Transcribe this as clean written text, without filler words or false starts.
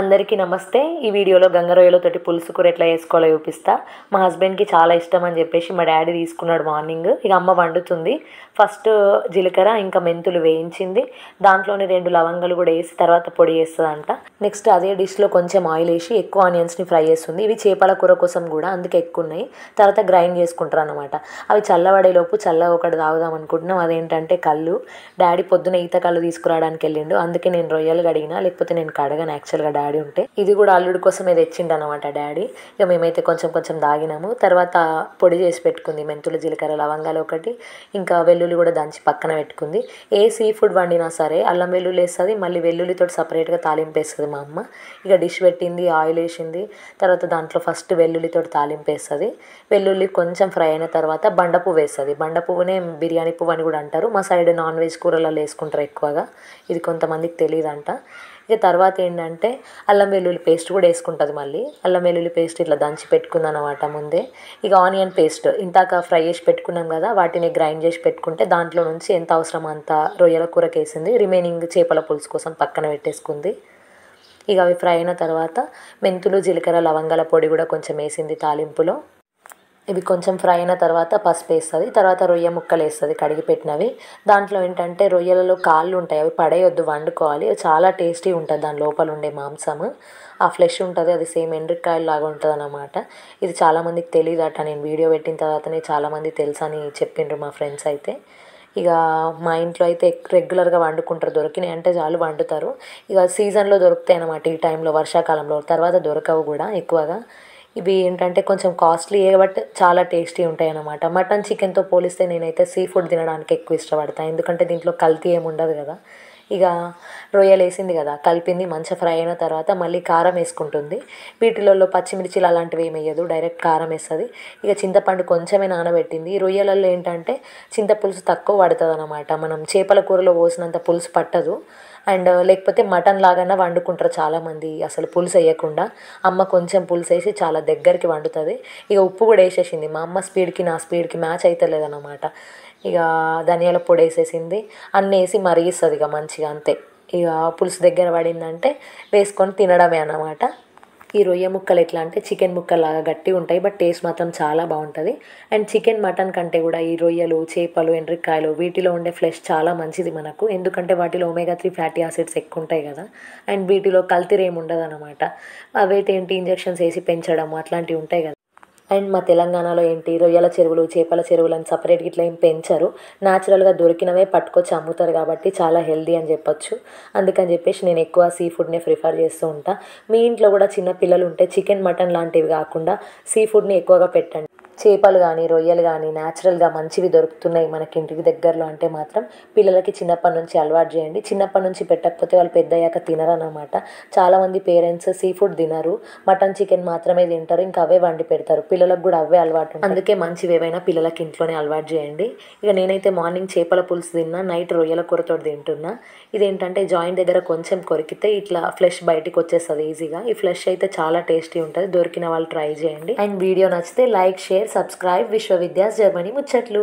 అందరికీ నమస్తే. ఈ వీడియోలో గంగ రొయ్యలతోటి పులుసు కూర ఎట్లా చేసుకోవాలో చూపిస్తా. మా హస్బెండ్కి చాలా ఇష్టం అని చెప్పేసి మా డాడీ తీసుకున్నాడు మార్నింగ్. ఇక అమ్మ వండుతుంది. ఫస్ట్ జీలకర్ర ఇంకా మెంతులు వేయించింది. దాంట్లోనే 2 లవంగాలు కూడా వేసి తర్వాత పొడి వేస్తుందంట. నెక్స్ట్ అదే డిష్లో కొంచెం ఆయిల్ వేసి ఎక్కువ ఆనియన్స్ని ఫ్రై చేస్తుంది. ఇవి చేపల కూర కోసం కూడా అందుకే ఎక్కువ ఉన్నాయి. తర్వాత గ్రైండ్ చేసుకుంటారు అనమాట. అవి చల్లబడేలోపు చల్లగా ఒకటి తాగుదాం అనుకుంటున్నాం. అదేంటంటే కళ్ళు. డాడీ పొద్దున ఈత కళ్ళు తీసుకురావడానికి వెళ్ళిండు. అందుకే నేను రొయ్యలు కడిగినా, లేకపోతే నేను కడగను యాక్చువల్గా డాడీ ఉంటే. ఇది కూడా అల్లుడి కోసమే తెచ్చిండు అనమాట డాడీ. ఇక మేమైతే కొంచెం కొంచెం దాగినాము. తర్వాత పొడి చేసి పెట్టుకుంది. మెంతులు, జీలకర్ర, లవంగాలు ఒకటి, ఇంకా వెల్లుల్లి కూడా దంచి పక్కన పెట్టుకుంది. ఏ సీ ఫుడ్ వండినా సరే అల్లం వెల్లుల్లి వేస్తుంది, మళ్ళీ వెల్లుల్లితో సపరేట్గా తాలింపు వేస్తుంది మా అమ్మ. ఇక డిష్ పెట్టింది, ఆయిల్ వేసింది. తర్వాత దాంట్లో ఫస్ట్ వెల్లుల్లితో తాలింపు వేస్తుంది. వెల్లుల్లి కొంచెం ఫ్రై అయిన తర్వాత బండ పువ్వు వేస్తుంది. బండ పువ్వునే బిర్యానీ పువ్వు అని కూడా అంటారు. మా సైడ్ నాన్ వెజ్ కూరలలో వేసుకుంటారు ఎక్కువగా. ఇది కొంతమందికి తెలియదంట. ఇక తర్వాత ఏంటంటే అల్లం వెల్లుల్లి పేస్ట్ కూడా వేసుకుంటుంది. మళ్ళీ అల్లం వెల్లుల్లి పేస్ట్ ఇట్లా దంచి పెట్టుకుందనమాట ముందే. ఇక ఆనియన్ పేస్ట్ ఇంతాక ఫ్రై చేసి పెట్టుకున్నాం కదా, వాటిని గ్రైండ్ చేసి పెట్టుకుంటే దాంట్లో నుంచి ఎంత అవసరం అంత రొయ్యల కూరకి వేసింది. రిమైనింగ్ చేపల పులుసు కోసం పక్కన పెట్టేసుకుంది. ఇక అవి ఫ్రై అయిన తర్వాత మెంతులు, జీలకర్ర, లవంగాల పొడి కూడా కొంచెం వేసింది తాలింపులో. ఇవి కొంచెం ఫ్రై అయిన తర్వాత పసుపు వేస్తుంది. తర్వాత రొయ్య ముక్కలు వేస్తుంది కడిగి పెట్టినవి. దాంట్లో ఏంటంటే రొయ్యలలో కాళ్ళు ఉంటాయి, అవి పడేయొద్దు, వండుకోవాలి. చాలా టేస్టీ ఉంటుంది దాని లోపల ఉండే మాంసము. ఆ ఫ్లెష్ ఉంటుంది, అది సేమ్ ఎండ్రికాయలు లాగా ఉంటుంది అన్నమాట. ఇది చాలామందికి తెలియదట. నేను వీడియో పెట్టిన తర్వాతనే చాలామంది తెలుసు అని చెప్పిండ్రు మా ఫ్రెండ్స్ అయితే. ఇక మా ఇంట్లో అయితే రెగ్యులర్గా వండుకుంటారు. దొరికినాయి అంటే చాలు వండుతారు. ఇక సీజన్లో దొరుకుతాయి అన్నమాట ఈ టైంలో, వర్షాకాలంలో. తర్వాత దొరకవు కూడా ఎక్కువగా. ఇవి ఏంటంటే కొంచెం కాస్ట్లీ, బట్ చాలా టేస్టీ ఉంటాయి అన్నమాట. మటన్, చికెన్తో పోలిస్తే నేనైతే సీ ఫుడ్ తినడానికి ఎక్కువ ఇష్టపడతాను. ఎందుకంటే దీంట్లో కల్తీ ఏమి ఉండదు కదా. ఇక రొయ్యలు వేసింది కదా, కలిపింది. మంచిగా ఫ్రై అయిన తర్వాత మళ్ళీ కారం వేసుకుంటుంది. వీటిలలో పచ్చిమిర్చిలు అలాంటివి ఏమి వేయదు, డైరెక్ట్ కారం వేస్తుంది. ఇక చింతపండు కొంచెమే నానబెట్టింది. రొయ్యలలో ఏంటంటే చింతపులుసు తక్కువ పడుతుంది అన్నమాట. మనం చేపల కూరలో పోసినంత పులుసు పట్టదు. అండ్ లేకపోతే మటన్ లాగానే వండుకుంటారు చాలామంది అసలు పులుసు వేయకుండా. అమ్మ కొంచెం పులుసు వేసి చాలా దగ్గరికి వండుతుంది. ఇక ఉప్పు కూడా వేసేసింది. మా అమ్మ స్పీడ్కి నా స్పీడ్కి మ్యాచ్ అవుతలేదన్నమాట. ఇక ధనియాల పొడి వేసేసింది. అన్నీ వేసి మరిగిస్తుంది ఇక మంచిగా, అంతే. ఇక పులుసు దగ్గర పడిందంటే వేసుకొని తినడమే అన్నమాట. ఈ రొయ్య ముక్కలు ఎట్లా అంటే చికెన్ ముక్కలాగా గట్టిగా ఉంటాయి, బట్ టేస్ట్ మాత్రం చాలా బాగుంటుంది. అండ్ చికెన్, మటన్ కంటే కూడా ఈ రొయ్యలు, చేపలు, ఎండ్రికాయలు వీటిలో ఉండే ఫ్లెష్ చాలా మంచిది మనకు. ఎందుకంటే వాటిలో omega-3 ఫ్యాటీ యాసిడ్స్ ఎక్కువ ఉంటాయి కదా. అండ్ వీటిలో కల్తీ ఏమి ఉండదు అనమాట. అవైతే ఏంటి ఇంజెక్షన్స్ వేసి పెంచడం అట్లాంటివి ఉంటాయి కదా. అండ్ మా తెలంగాణలో ఏంటి రొయ్యల చెరువులు, చేపల చెరువులు అని సపరేట్గా ఇట్లా ఏం పెంచరు. న్యాచురల్గా దొరికినవే పట్టుకొచ్చి అమ్ముతారు కాబట్టి చాలా హెల్దీ అని చెప్పొచ్చు. అందుకని చెప్పేసి నేను ఎక్కువ సీ ఫుడ్నే ప్రిఫర్ చేస్తూ ఉంటాను. మీ ఇంట్లో కూడా చిన్న పిల్లలు ఉంటే చికెన్, మటన్ లాంటివి కాకుండా సీ ఫుడ్ని ఎక్కువగా పెట్టండి. చేపలు కానీ, రొయ్యలు కానీ న్యాచురల్గా మంచివి దొరుకుతున్నాయి మనకి ఇంటికి దగ్గరలో అంటే మాత్రం పిల్లలకి చిన్నప్పటి నుంచి అలవాటు చేయండి. చిన్నప్పటి నుంచి పెట్టకపోతే వాళ్ళు పెద్ద అయ్యాక తినరన్నమాట. చాలామంది పేరెంట్స్ సీ ఫుడ్ తినరు, మటన్, చికెన్ మాత్రమే తింటారు. ఇంకా అవే వండి పెడతారు. పిల్లలకు కూడా అవే అలవాటు. అందుకే మంచివి ఏవైనా పిల్లలకి ఇంట్లోనే అలవాటు చేయండి. ఇక నేనైతే మార్నింగ్ చేపల పులుసు తిన్నా, నైట్ రొయ్యల కూరతో తింటున్నా. ఇదేంటంటే జాయింట్ దగ్గర కొంచెం కొరికితే ఇట్లా ఫ్లెష్ బయటికి వచ్చేస్తుంది ఈజీగా. ఈ ఫ్లెష్ అయితే చాలా టేస్టీ ఉంటుంది. దొరికిన వాళ్ళు ట్రై చేయండి. అండ్ వీడియో నచ్చితే లైక్, షేర్, సబ్స్క్రైబ్. విశ్వవిద్యాస్ జర్మనీ ముచ్చట్లు.